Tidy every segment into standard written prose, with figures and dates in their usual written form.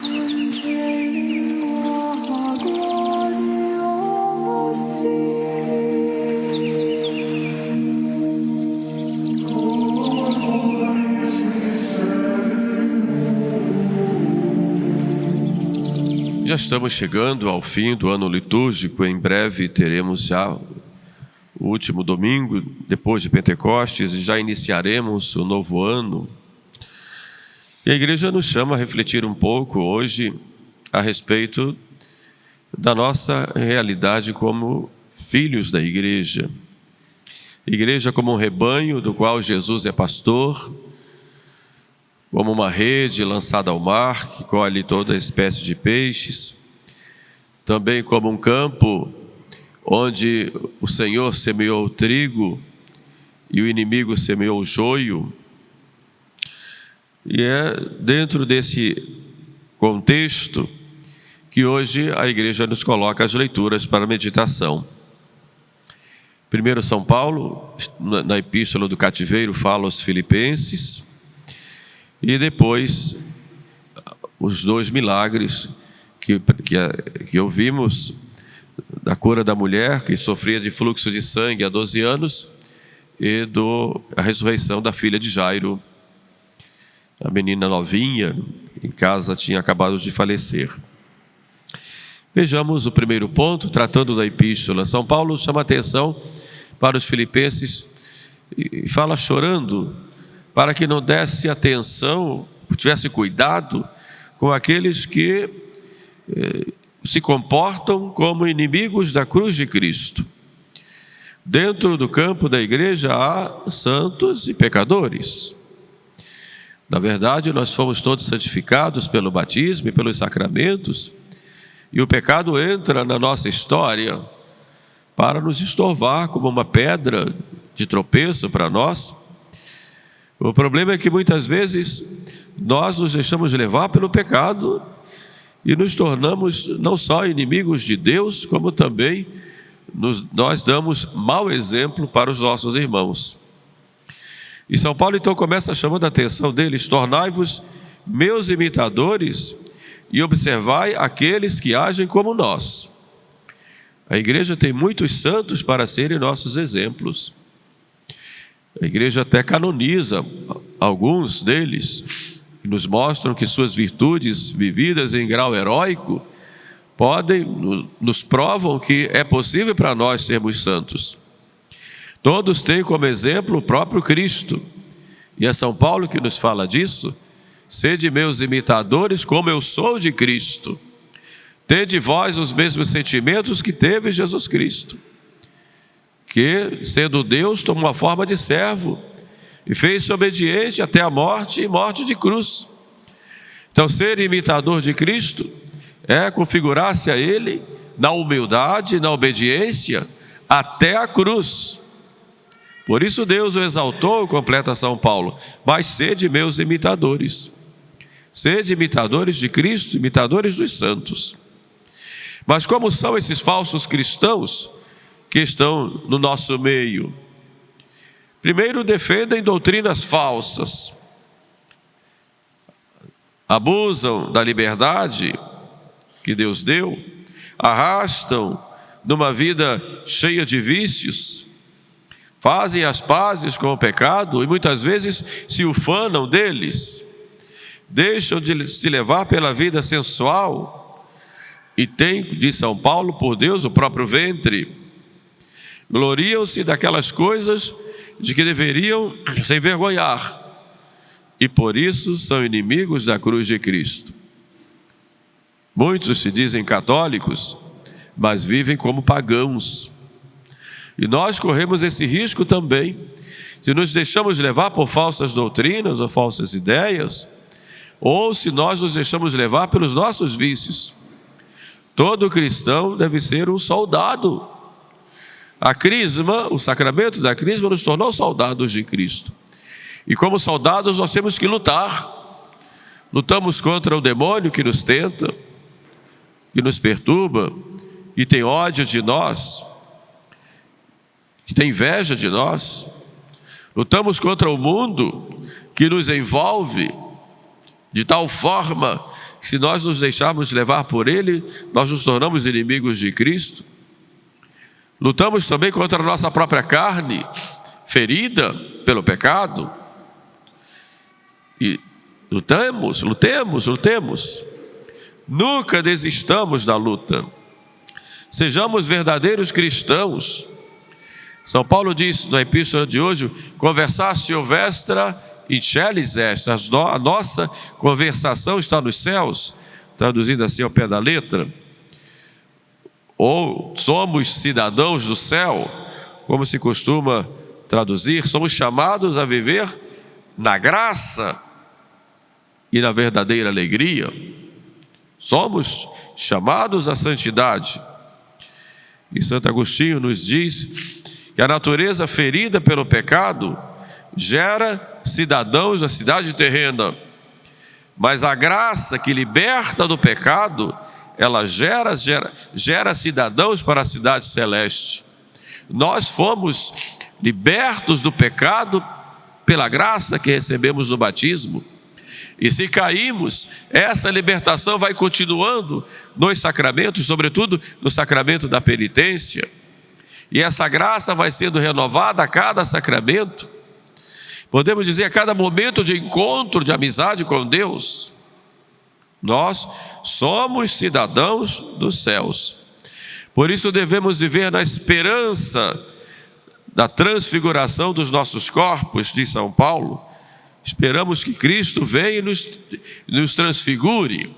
Já estamos chegando ao fim do ano litúrgico. Em breve teremos já o último domingo, depois de Pentecostes, e já iniciaremos o novo ano. E a igreja nos chama a refletir um pouco hoje a respeito da nossa realidade como filhos da igreja. Igreja como um rebanho do qual Jesus é pastor, como uma rede lançada ao mar, que colhe toda espécie de peixes, também como um campo onde o Senhor semeou o trigo e o inimigo semeou o joio. E é dentro desse contexto que hoje a igreja nos coloca as leituras para a meditação. Primeiro, São Paulo, na Epístola do Cativeiro, fala aos Filipenses. E depois, os dois milagres que ouvimos, da cura da mulher que sofria de fluxo de sangue há 12 anos e a ressurreição da filha de Jairo, a menina novinha, em casa tinha acabado de falecer. Vejamos o primeiro ponto, tratando da epístola. São Paulo chama atenção para os filipenses e fala chorando, para que não desse atenção, tivesse cuidado com aqueles que se comportam como inimigos da cruz de Cristo. Dentro do campo da igreja há santos e pecadores. Na verdade, nós fomos todos santificados pelo batismo e pelos sacramentos, e o pecado entra na nossa história para nos estorvar como uma pedra de tropeço para nós. O problema é que muitas vezes nós nos deixamos levar pelo pecado e nos tornamos não só inimigos de Deus, como também nós damos mau exemplo para os nossos irmãos. E São Paulo então começa chamando a atenção deles: tornai-vos meus imitadores e observai aqueles que agem como nós. A igreja tem muitos santos para serem nossos exemplos. A igreja até canoniza alguns deles e nos mostram que suas virtudes vividas em grau heróico nos provam que é possível para nós sermos santos. Todos têm como exemplo o próprio Cristo, e é São Paulo que nos fala disso: sede meus imitadores como eu sou de Cristo, tende vós os mesmos sentimentos que teve Jesus Cristo, que, sendo Deus, tomou a forma de servo e fez-se obediente até a morte e morte de cruz. Então, ser imitador de Cristo é configurar-se a Ele na humildade, na obediência, até a cruz. Por isso Deus o exaltou, completa São Paulo: mas sede meus imitadores. Sede imitadores de Cristo, imitadores dos santos. Mas como são esses falsos cristãos que estão no nosso meio? Primeiro, defendem doutrinas falsas, abusam da liberdade que Deus deu, arrastam numa vida cheia de vícios, fazem as pazes com o pecado e muitas vezes se ufanam deles, deixam de se levar pela vida sensual e têm, diz São Paulo, por Deus o próprio ventre. Gloriam-se daquelas coisas de que deveriam se envergonhar e por isso são inimigos da cruz de Cristo. Muitos se dizem católicos, mas vivem como pagãos. E nós corremos esse risco também, se nos deixamos levar por falsas doutrinas ou falsas ideias, ou se nós nos deixamos levar pelos nossos vícios. Todo cristão deve ser um soldado. A crisma, o sacramento da crisma, nos tornou soldados de Cristo. E como soldados nós temos que lutar. Lutamos contra o demônio que nos tenta, que nos perturba, que tem ódio de nós, que tem inveja de nós. Lutamos contra o mundo que nos envolve de tal forma Se nós nos deixarmos levar por ele, nós nos tornamos inimigos de Cristo. Lutamos também contra a nossa própria carne, ferida pelo pecado. E lutemos. Nunca desistamos da luta. Sejamos verdadeiros cristãos. São Paulo diz na epístola de hoje: conversatio vestra in celis est. A nossa conversação está nos céus, traduzindo assim ao pé da letra. Ou somos cidadãos do céu, como se costuma traduzir. Somos chamados a viver na graça e na verdadeira alegria. Somos chamados à santidade. E Santo Agostinho nos diz que a natureza ferida pelo pecado gera cidadãos da cidade terrena, mas a graça que liberta do pecado, ela gera cidadãos para a cidade celeste. Nós fomos libertos do pecado pela graça que recebemos no batismo. E se caímos, essa libertação vai continuando nos sacramentos, sobretudo no sacramento da penitência. E essa graça vai sendo renovada a cada sacramento. Podemos dizer, a cada momento de encontro, de amizade com Deus. Nós somos cidadãos dos céus. Por isso devemos viver na esperança da transfiguração dos nossos corpos, diz São Paulo. Esperamos que Cristo venha e nos transfigure.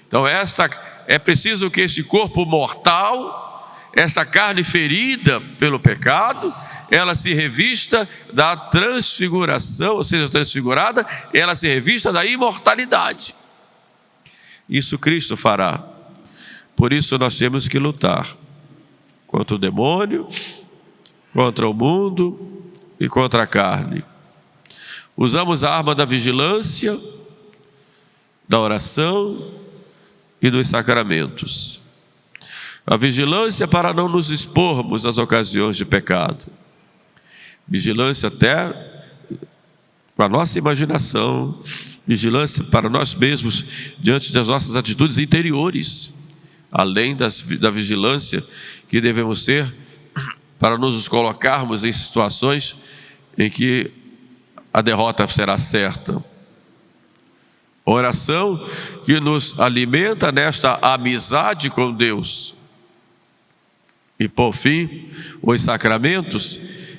Então é preciso que este corpo mortal, essa carne ferida pelo pecado, ela se revista da transfiguração, ou seja, transfigurada, ela se revista da imortalidade. Isso Cristo fará. Por isso nós temos que lutar contra o demônio, contra o mundo e contra a carne. Usamos a arma da vigilância, da oração e dos sacramentos. A vigilância para não nos expormos às ocasiões de pecado. Vigilância até para a nossa imaginação, vigilância para nós mesmos diante das nossas atitudes interiores, além da vigilância que devemos ter para nos colocarmos em situações em que a derrota será certa. Oração que nos alimenta nesta amizade com Deus. E por fim, os sacramentos,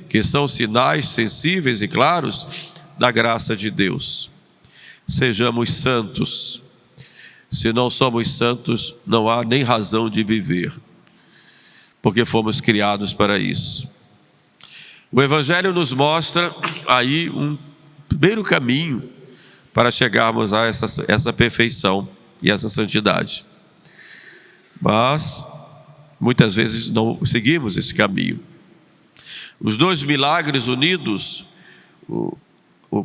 que são sinais sensíveis e claros da graça de Deus. Sejamos santos. Se não somos santos, não há nem razão de viver, porque fomos criados para isso. O Evangelho nos mostra aí um primeiro caminho para chegarmos a essa perfeição e essa santidade. Mas muitas vezes não seguimos esse caminho. Os dois milagres unidos,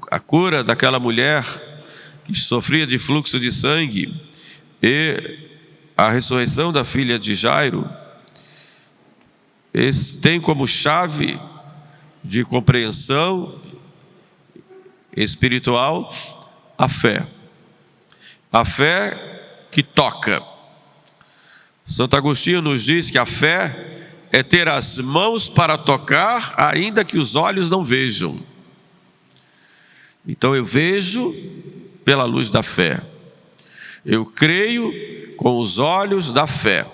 a cura daquela mulher que sofria de fluxo de sangue e a ressurreição da filha de Jairo, tem como chave de compreensão espiritual a fé. A fé que toca. Santo Agostinho nos diz que a fé é ter as mãos para tocar, ainda que os olhos não vejam. Então eu vejo pela luz da fé. Eu creio com os olhos da fé.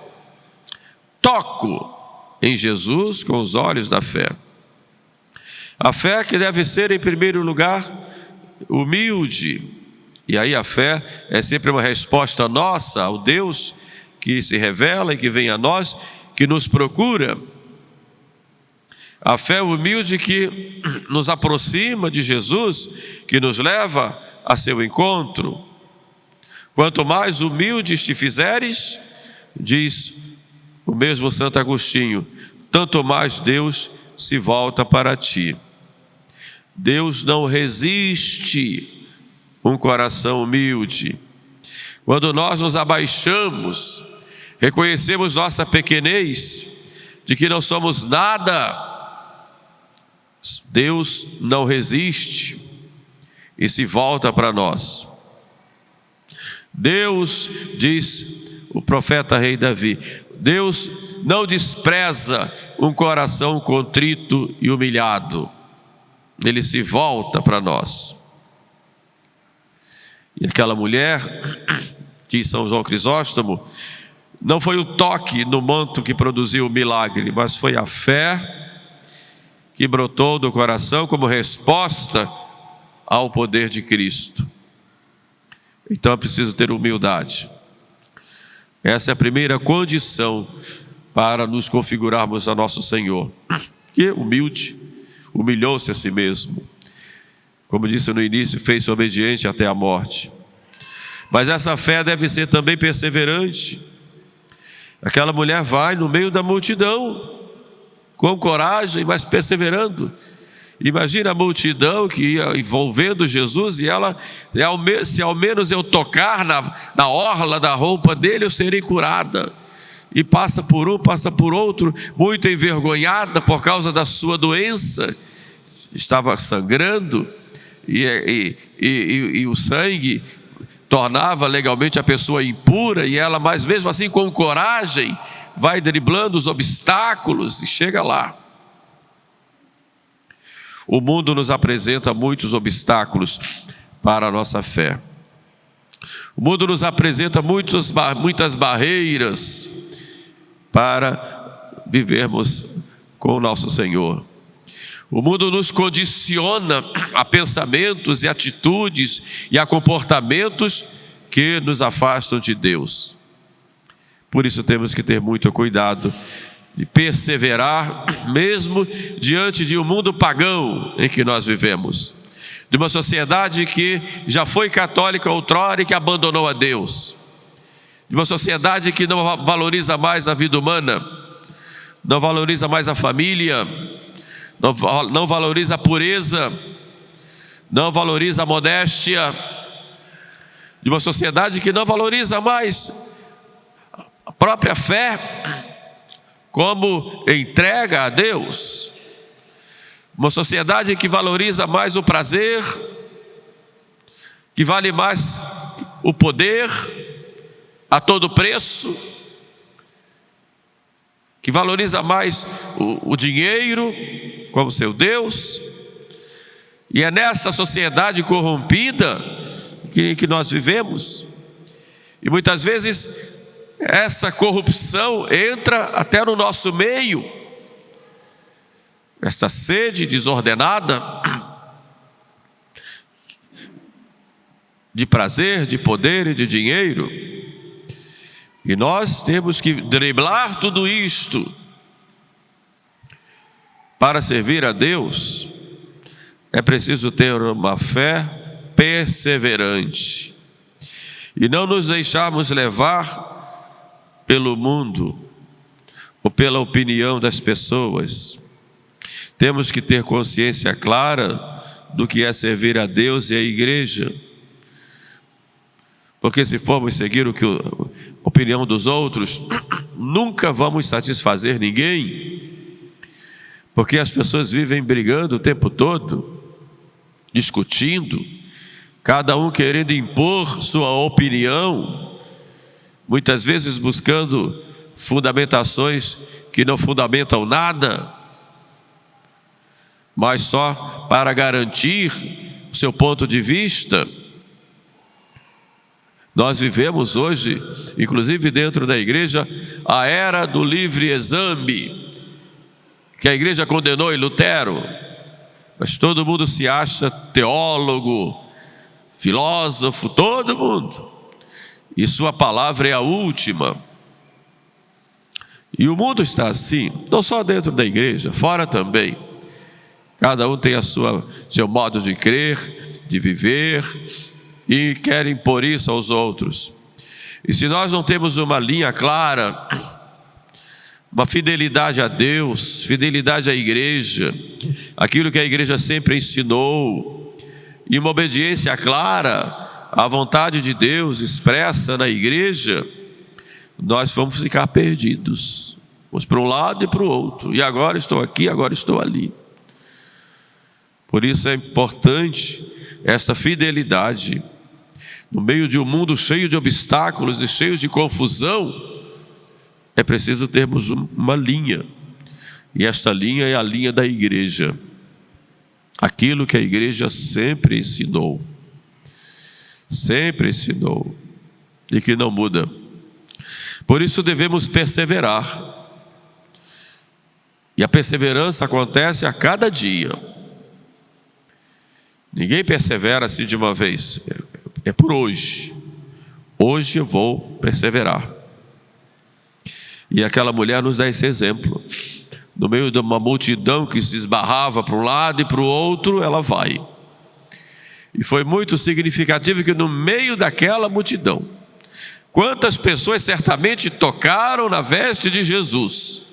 Toco em Jesus com os olhos da fé. A fé que deve ser, em primeiro lugar, humilde. E aí a fé é sempre uma resposta nossa ao Deus que se revela e que vem a nós, que nos procura. A fé humilde que nos aproxima de Jesus, que nos leva a seu encontro. Quanto mais humildes te fizeres, diz o mesmo Santo Agostinho, tanto mais Deus se volta para ti. Deus não resiste um coração humilde. Quando nós nos abaixamos, reconhecemos nossa pequenez, de que não somos nada, Deus não resiste e se volta para nós. Deus, diz o profeta rei Davi, Deus não despreza um coração contrito e humilhado. Ele se volta para nós. E aquela mulher, diz São João Crisóstomo, não foi o toque no manto que produziu o milagre, mas foi a fé que brotou do coração como resposta ao poder de Cristo. Então é preciso ter humildade. Essa é a primeira condição para nos configurarmos a nosso Senhor, que humilde, humilhou-se a si mesmo. Como disse no início, fez-se obediente até a morte. Mas essa fé deve ser também perseverante. Aquela mulher vai no meio da multidão, com coragem, mas perseverando. Imagina a multidão que ia envolvendo Jesus e ela, se ao menos eu tocar na orla da roupa dele, eu serei curada. E passa por um, passa por outro, muito envergonhada por causa da sua doença. Estava sangrando e o sangue tornava legalmente a pessoa impura, e ela, mas mesmo assim com coragem, vai driblando os obstáculos e chega lá. O mundo nos apresenta muitos obstáculos para a nossa fé. O mundo nos apresenta muitas barreiras para vivermos com o nosso Senhor. O mundo nos condiciona a pensamentos e atitudes e a comportamentos que nos afastam de Deus. Por isso temos que ter muito cuidado de perseverar, mesmo diante de um mundo pagão em que nós vivemos, de uma sociedade que já foi católica outrora e que abandonou a Deus, de uma sociedade que não valoriza mais a vida humana, não valoriza mais a família, não valoriza a pureza, não valoriza a modéstia, de uma sociedade que não valoriza mais a própria fé como entrega a Deus, uma sociedade que valoriza mais o prazer, que vale mais o poder a todo preço, que valoriza mais o dinheiro como seu Deus. E é nessa sociedade corrompida que nós vivemos, e muitas vezes essa corrupção entra até no nosso meio. Esta sede desordenada de prazer, de poder e de dinheiro. E nós temos que driblar tudo isto. Para servir a Deus, é preciso ter uma fé perseverante e não nos deixarmos levar pelo mundo ou pela opinião das pessoas. Temos que ter consciência clara do que é servir a Deus e a igreja, porque se formos seguir a opinião dos outros, nunca vamos satisfazer ninguém, porque as pessoas vivem brigando o tempo todo, discutindo, cada um querendo impor sua opinião, muitas vezes buscando fundamentações que não fundamentam nada, mas só para garantir o seu ponto de vista. Nós vivemos hoje, inclusive dentro da igreja, a era do livre exame, que a igreja condenou em Lutero, mas todo mundo se acha teólogo, filósofo, todo mundo. E sua palavra é a última. E o mundo está assim, não só dentro da igreja, fora também. Cada um tem seu modo de crer, de viver, e quer impor isso aos outros. E se nós não temos uma linha clara, uma fidelidade a Deus, fidelidade à igreja, aquilo que a igreja sempre ensinou, e uma obediência clara a vontade de Deus expressa na igreja, nós vamos ficar perdidos. Vamos para um lado e para o outro. E agora estou aqui, agora estou ali. Por isso é importante esta fidelidade. no meio de um mundo cheio de obstáculos e cheio de confusão, é preciso termos uma linha. E esta linha é a linha da igreja. Aquilo que a igreja sempre ensinou. Sempre ensinou. E que não muda. Por isso devemos perseverar. E a perseverança acontece a cada dia. Ninguém persevera assim de uma vez. É por hoje. Hoje eu vou perseverar. E aquela mulher nos dá esse exemplo. No meio de uma multidão que se esbarrava para um lado e para o outro, ela vai. E foi muito significativo que no meio daquela multidão, quantas pessoas certamente tocaram na veste de Jesus.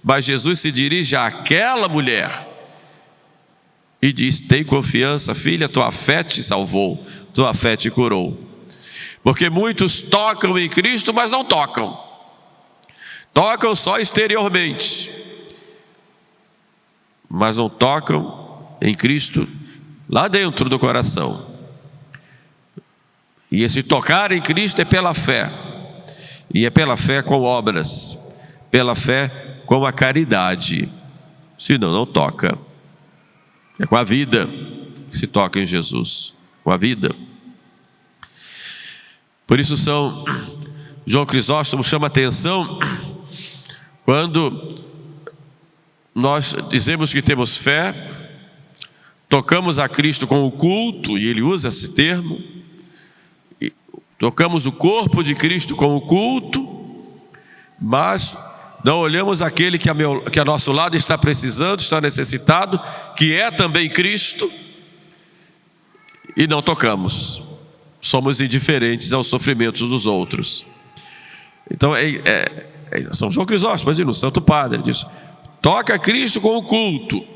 Mas Jesus se dirige àquela mulher e diz: tem confiança, filha, tua fé te salvou, tua fé te curou. Porque muitos tocam em Cristo, mas não tocam. Tocam só exteriormente, mas não tocam em Cristo lá dentro do coração. E esse tocar em Cristo é pela fé. E é pela fé com obras, pela fé com a caridade. Senão não toca. É com a vida que se toca em Jesus. Com a vida. Por isso João Crisóstomo chama atenção quando nós dizemos que temos fé, tocamos a Cristo com o culto, e ele usa esse termo, tocamos o corpo de Cristo com o culto, mas não olhamos aquele que a nosso lado está precisando, está necessitado, que é também Cristo, e não tocamos. Somos indiferentes aos sofrimentos dos outros. Então São João Crisóstomo, imagina, o Santo Padre diz: toca Cristo com o culto,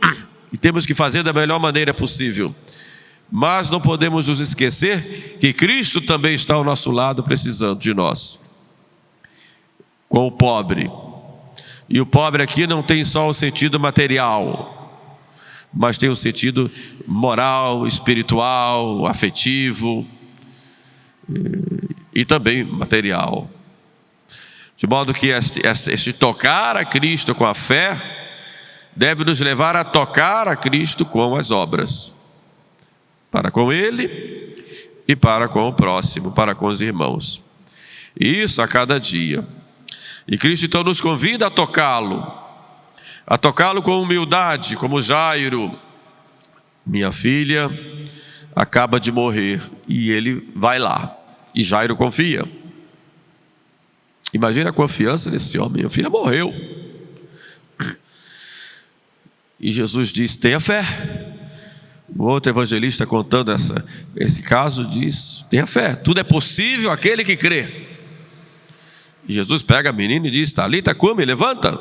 e temos que fazer da melhor maneira possível. Mas não podemos nos esquecer que Cristo também está ao nosso lado precisando de nós. Com o pobre. E o pobre aqui não tem só o sentido material, mas tem o sentido moral, espiritual, afetivo e também material. De modo que este tocar a Cristo com a fé deve nos levar a tocar a Cristo com as obras. Para com Ele e para com o próximo, para com os irmãos. E isso a cada dia. E Cristo então nos convida a tocá-lo com humildade, como Jairo. Minha filha acaba de morrer, e ele vai lá, e Jairo confia. Imagina a confiança desse homem: minha filha morreu. E Jesus diz: tenha fé. O outro evangelista, contando esse caso, diz: tenha fé, tudo é possível àquele que crê. E Jesus pega a menina e diz: Talita cumi, levanta.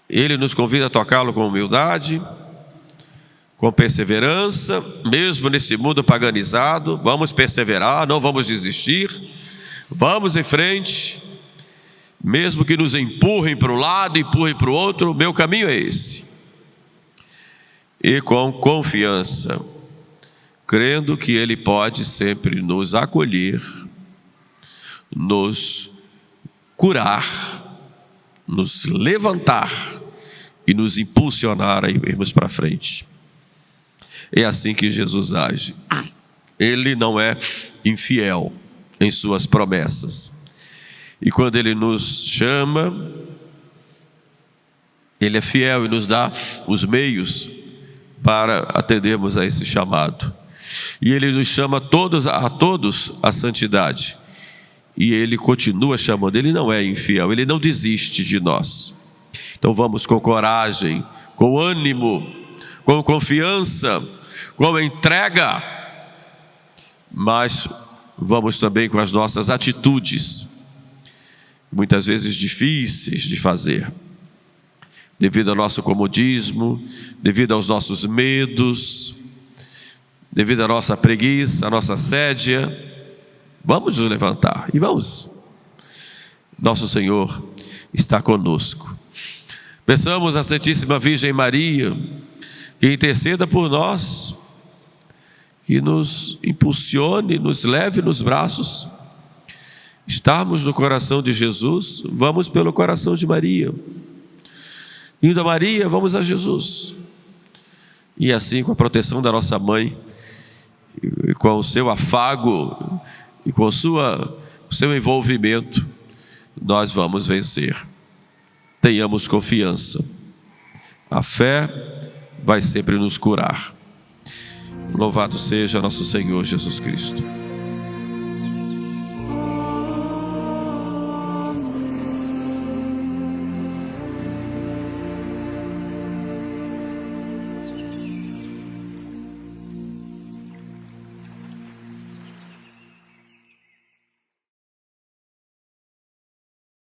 Ele nos convida a tocá-lo com humildade, com perseverança, mesmo nesse mundo paganizado. Vamos perseverar, não vamos desistir, vamos em frente, mesmo que nos empurrem para um lado, empurrem para o outro, o meu caminho é esse. E com confiança, crendo que Ele pode sempre nos acolher, nos curar, nos levantar e nos impulsionar a irmos para frente. É assim que Jesus age. Ele não é infiel em suas promessas. E quando Ele nos chama, Ele é fiel e nos dá os meios para atendermos a esse chamado. E Ele nos chama a todos à santidade. E Ele continua chamando. Ele não é infiel, Ele não desiste de nós. Então vamos com coragem, com ânimo, com confiança, com entrega, mas vamos também com as nossas atitudes, muitas vezes difíceis de fazer, devido ao nosso comodismo, devido aos nossos medos, devido à nossa preguiça, à nossa assédia. Vamos nos levantar e vamos. Nosso Senhor está conosco. Peçamos à Santíssima Virgem Maria que interceda por nós, que nos impulsione, nos leve nos braços. Estarmos no coração de Jesus, vamos pelo coração de Maria. Indo a Maria, vamos a Jesus. E assim, com a proteção da nossa mãe, e com o seu afago, e com o seu envolvimento, nós vamos vencer. Tenhamos confiança. A fé vai sempre nos curar. Louvado seja nosso Senhor Jesus Cristo.